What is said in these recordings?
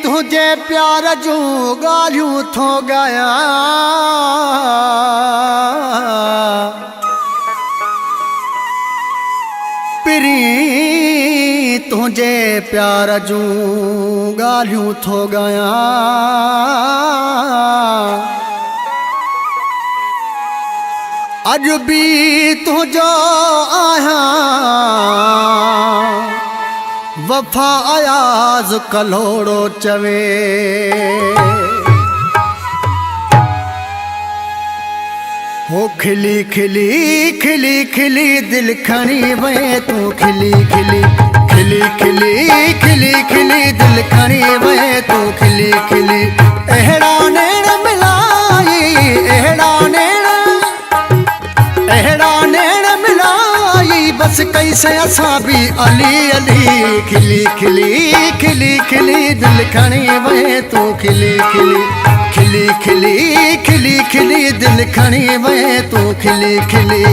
तुझे प्यार जूं ॻाल्हियूं थो ॻायां पिरी तुझे प्यार जूं ॻाल्हियूं थो ॻायां अॼु बि तुझो आहियां वफ़ा अयाज़ कलोड़ो चवे हो खिली खिली खिली खिली दिल खणी वे तू खिली खिली खिली खिली खिली खिली दिल खणी वे तू खिली खिली अहिड़ा नेण मिलाई अहिड़ा नेण मिलाई बस कैसे असां भी अली अली खिली खिली खिली खिली दिल खणी वे तू खिली खिली खिली खिली खिली खिली दिल खणी वे तू खिली खिली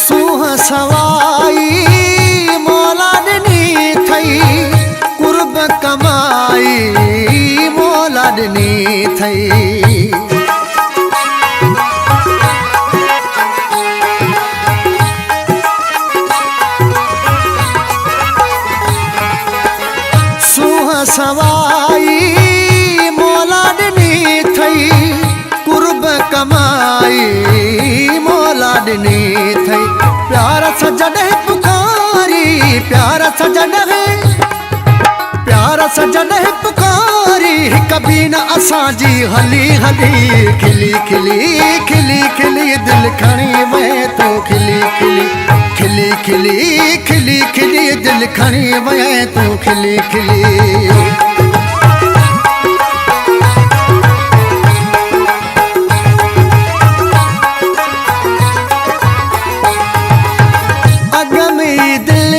सूह सवाई मौला ॾिनी थई कुर्ब कमाई मौला ॾिनी थई सवाई मौला ॾिनी थई कुर्ब कमाई मौला ॾिनी थई प्यार सां जॾहिं पुकारी प्यार सां जॾहिं पुकारी हिक बि न असांजी हली हली खिली खिली खिली खिली दिल खणी वे तू खिली खिली खिली खिली खिली खिली दिल खणी वे तू खिली खिली अग में दिल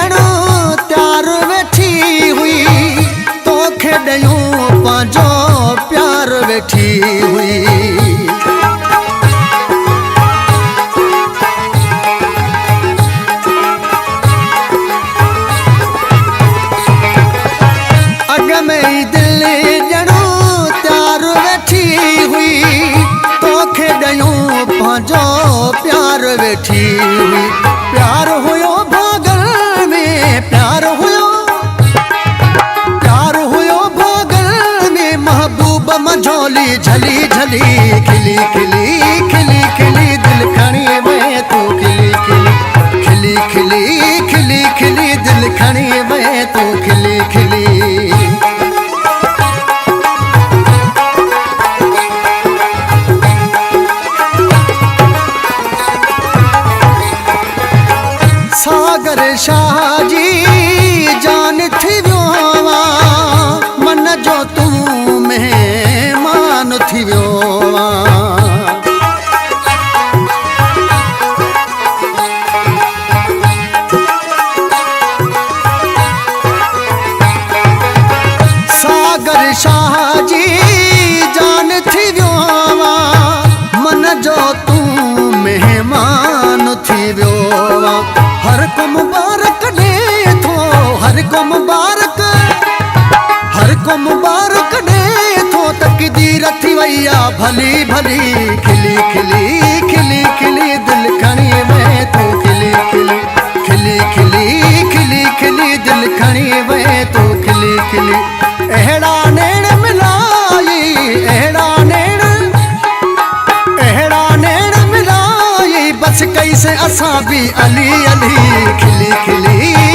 ॼणो त्यार वेठी हुई तोखे ॾियूं पंहिंजो प्यार वेठी हुई दिल ॼणो त्यार वेठी हुई तोखे ॾियूं पंहिंजो प्यार वेठी हुई प्यार हुयो भागल में प्यार हुयो भागल में महबूब मझोली झली झली खिली खिली खिली खिली दिल खणी वे तू खिली खिली खिली खिली खिली खिली दिल खणी वे तू खिली खिली सागर शाह जी जान थी वियो मन जो तू मेहमान थी वियो सागर शाह जी जान थी वियो मन जो तू मेहमान थी वियो हर को मुबारक दे थो हर को मुबारक दे थो तकदीर थी वैया भली भली खिली खिली खिली खिली दिल खणी वे तू खिली खिली खिली खिली खिली खिली दिल खणी वे तू खिली खिली अहिड़ा नेण मिलाई बस कैसे असां भी अली अली खिली खिली